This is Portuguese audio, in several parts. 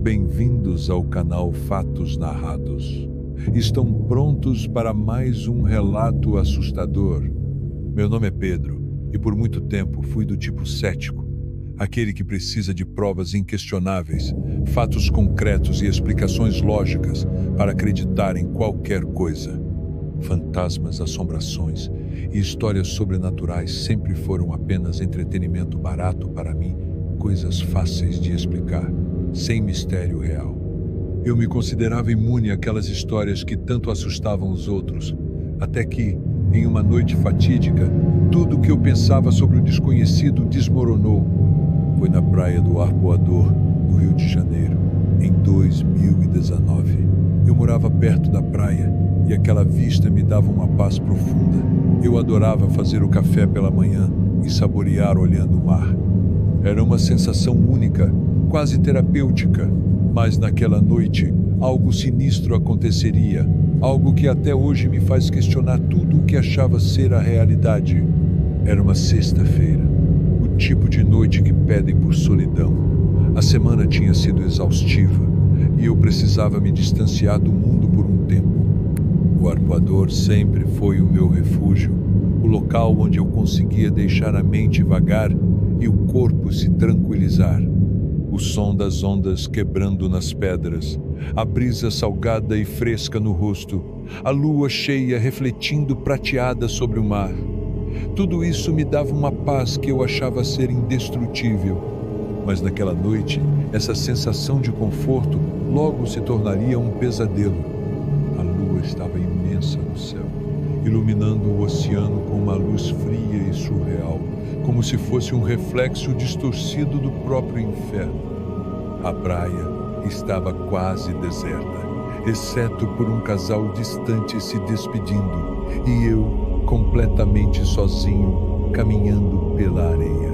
bem-vindos ao canal Fatos Narrados. Estão prontos para mais um relato assustador? Meu nome é Pedro e por muito tempo fui do tipo cético, aquele que precisa de provas inquestionáveis, fatos concretos e explicações lógicas para acreditar em qualquer coisa. Fantasmas, assombrações e histórias sobrenaturais sempre foram apenas entretenimento barato para mim, coisas fáceis de explicar, sem mistério real. Eu me considerava imune àquelas histórias que tanto assustavam os outros, até que, em uma noite fatídica, tudo o que eu pensava sobre o desconhecido desmoronou. Foi na praia do Arpoador, no Rio de Janeiro, em 2019. Eu morava perto da praia e aquela vista me dava uma paz profunda. Eu adorava fazer o café pela manhã e saborear olhando o mar. Era uma sensação única, quase terapêutica, mas naquela noite algo sinistro aconteceria, algo que até hoje me faz questionar tudo o que achava ser a realidade. Era uma sexta-feira, o tipo de noite que pedem por solidão. A semana tinha sido exaustiva e eu precisava me distanciar do mundo por um tempo. O Arpoador sempre foi o meu refúgio, o local onde eu conseguia deixar a mente vagar e o corpo se tranquilizar. O som das ondas quebrando nas pedras, a brisa salgada e fresca no rosto, a lua cheia refletindo prateada sobre o mar. Tudo isso me dava uma paz que eu achava ser indestrutível. Mas naquela noite, essa sensação de conforto logo se tornaria um pesadelo. A lua estava imensa no céu, iluminando o oceano com uma luz fria e surreal, como se fosse um reflexo distorcido do próprio inferno. A praia estava quase deserta, exceto por um casal distante se despedindo, e eu, completamente sozinho, caminhando pela areia.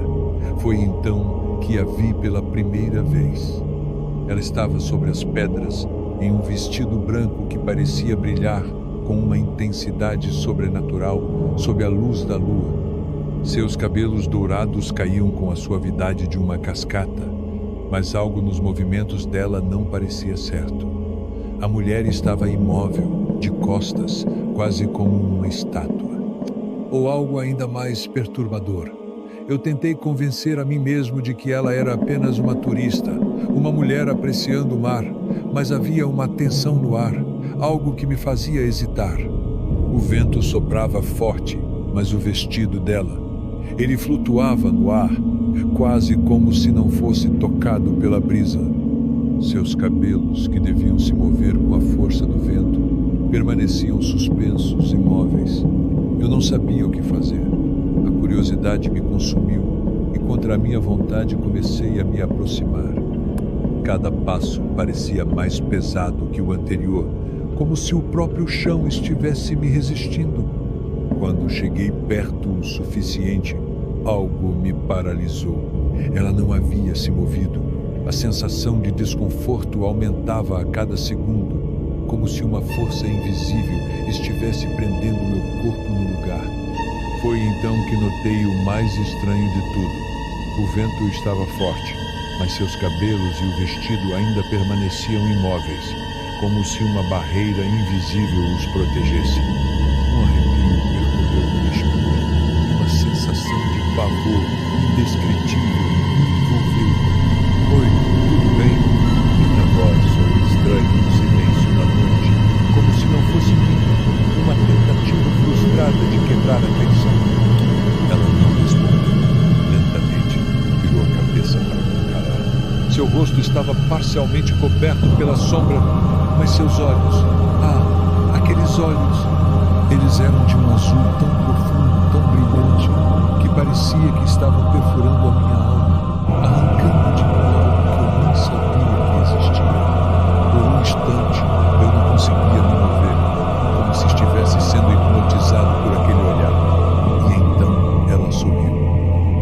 Foi então que a vi pela primeira vez. Ela estava sobre as pedras, em um vestido branco que parecia brilhar com uma intensidade sobrenatural sob a luz da lua. Seus cabelos dourados caíam com a suavidade de uma cascata, mas algo nos movimentos dela não parecia certo. A mulher estava imóvel, de costas, quase como uma estátua. Ou algo ainda mais perturbador. Eu tentei convencer a mim mesmo de que ela era apenas uma turista, uma mulher apreciando o mar, mas havia uma tensão no ar, algo que me fazia hesitar. O vento soprava forte, mas o vestido dela, ele flutuava no ar, quase como se não fosse tocado pela brisa. Seus cabelos, que deviam se mover com a força do vento, permaneciam suspensos, imóveis. Eu não sabia o que fazer. A curiosidade me consumiu e, contra a minha vontade, comecei a me aproximar. Cada passo parecia mais pesado que o anterior, como se o próprio chão estivesse me resistindo. Quando cheguei perto o suficiente, algo me paralisou. Ela não havia se movido. A sensação de desconforto aumentava a cada segundo, como se uma força invisível estivesse prendendo meu corpo no lugar. Foi então que notei o mais estranho de tudo. O vento estava forte, mas seus cabelos e o vestido ainda permaneciam imóveis, como se uma barreira invisível os protegesse. Um arrepio percorreu minha espinha e uma sensação de pavor indescritível me envolveu. Oi, tudo bem? Minha voz soou estranha no silêncio da noite, como se não fosse minha, uma tentativa frustrada de quebrar a tensão. Ela não respondeu. Lentamente, virou a cabeça para me encarar. Seu rosto estava parcialmente coberto pela sombra, mas seus olhos, aqueles olhos, eles eram de um azul tão profundo, tão brilhante, que parecia que estavam perfurando a minha alma, arrancando de mim algo que eu nem sabia que existia. Por um instante, eu não conseguia me mover, como se estivesse sendo hipnotizado por aquele olhar. E então ela sorriu.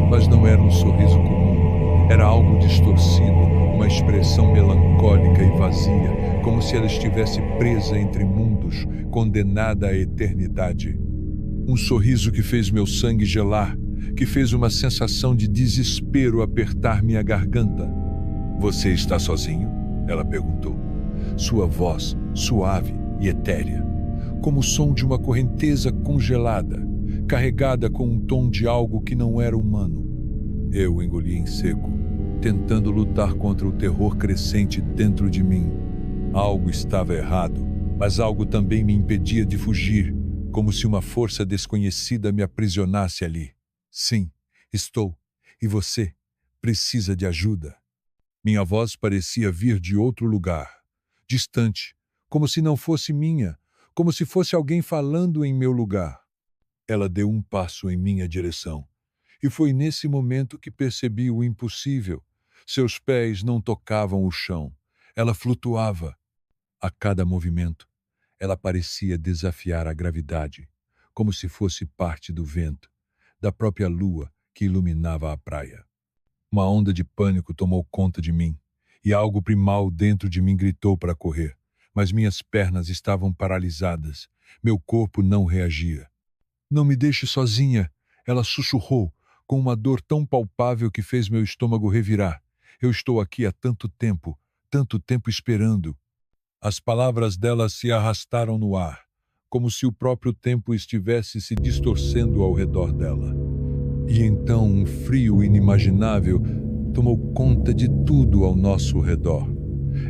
Mas não era um sorriso comum, era algo distorcido, uma expressão melancólica e vazia, como se ela estivesse presa entre mundos, condenada à eternidade. Um sorriso que fez meu sangue gelar, que fez uma sensação de desespero apertar minha garganta. Você está sozinho? Ela perguntou. Sua voz suave e etérea, como o som de uma correnteza congelada, carregada com um tom de algo que não era humano. Eu engoli em seco, tentando lutar contra o terror crescente dentro de mim. Algo estava errado, mas algo também me impedia de fugir, como se uma força desconhecida me aprisionasse ali. Sim, estou. E você precisa de ajuda. Minha voz parecia vir de outro lugar, distante, como se não fosse minha, como se fosse alguém falando em meu lugar. Ela deu um passo em minha direção, e foi nesse momento que percebi o impossível. Seus pés não tocavam o chão. Ela flutuava. A cada movimento, ela parecia desafiar a gravidade, como se fosse parte do vento, da própria lua que iluminava a praia. Uma onda de pânico tomou conta de mim, e algo primal dentro de mim gritou para correr, mas minhas pernas estavam paralisadas, meu corpo não reagia. Não me deixe sozinha, ela sussurrou, com uma dor tão palpável que fez meu estômago revirar. Eu estou aqui há tanto tempo esperando. As palavras dela se arrastaram no ar, como se o próprio tempo estivesse se distorcendo ao redor dela. E então um frio inimaginável tomou conta de tudo ao nosso redor.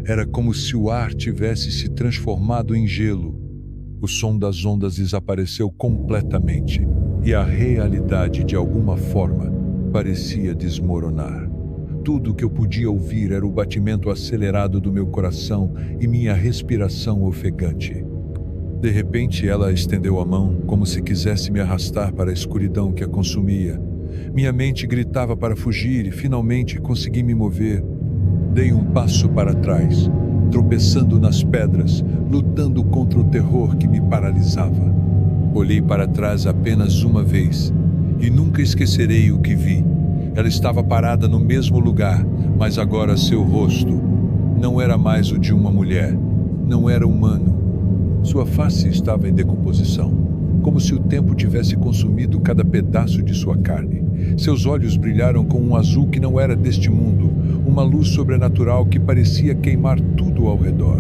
Era como se o ar tivesse se transformado em gelo. O som das ondas desapareceu completamente e a realidade, de alguma forma, parecia desmoronar. Tudo o que eu podia ouvir era o batimento acelerado do meu coração e minha respiração ofegante. De repente, ela estendeu a mão, como se quisesse me arrastar para a escuridão que a consumia. Minha mente gritava para fugir e, finalmente, consegui me mover. Dei um passo para trás, tropeçando nas pedras, lutando contra o terror que me paralisava. Olhei para trás apenas uma vez e nunca esquecerei o que vi. Ela estava parada no mesmo lugar, mas agora seu rosto não era mais o de uma mulher, não era humano. Sua face estava em decomposição, como se o tempo tivesse consumido cada pedaço de sua carne. Seus olhos brilharam com um azul que não era deste mundo, uma luz sobrenatural que parecia queimar tudo ao redor.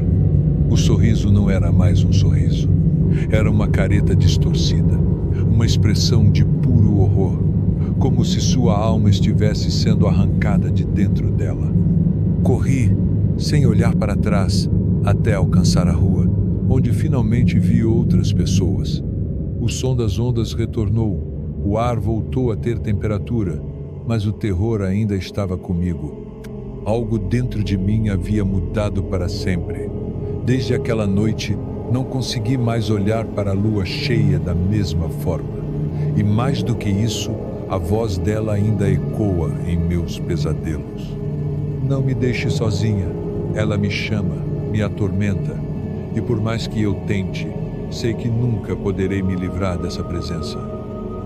O sorriso não era mais um sorriso, era uma careta distorcida, uma expressão de puro horror, como se sua alma estivesse sendo arrancada de dentro dela. Corri, sem olhar para trás, até alcançar a rua, onde finalmente vi outras pessoas. O som das ondas retornou, o ar voltou a ter temperatura, mas o terror ainda estava comigo. Algo dentro de mim havia mudado para sempre. Desde aquela noite, não consegui mais olhar para a lua cheia da mesma forma. E mais do que isso, a voz dela ainda ecoa em meus pesadelos. Não me deixe sozinha. Ela me chama, me atormenta. E por mais que eu tente, sei que nunca poderei me livrar dessa presença.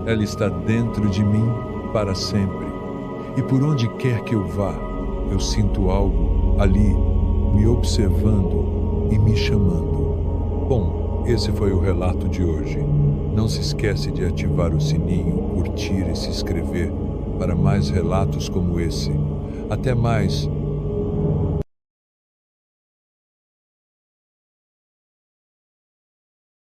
Ela está dentro de mim para sempre. E por onde quer que eu vá, eu sinto algo ali, me observando e me chamando. Bom, esse foi o relato de hoje. Não se esquece de ativar o sininho, curtir e se inscrever para mais relatos como esse. Até mais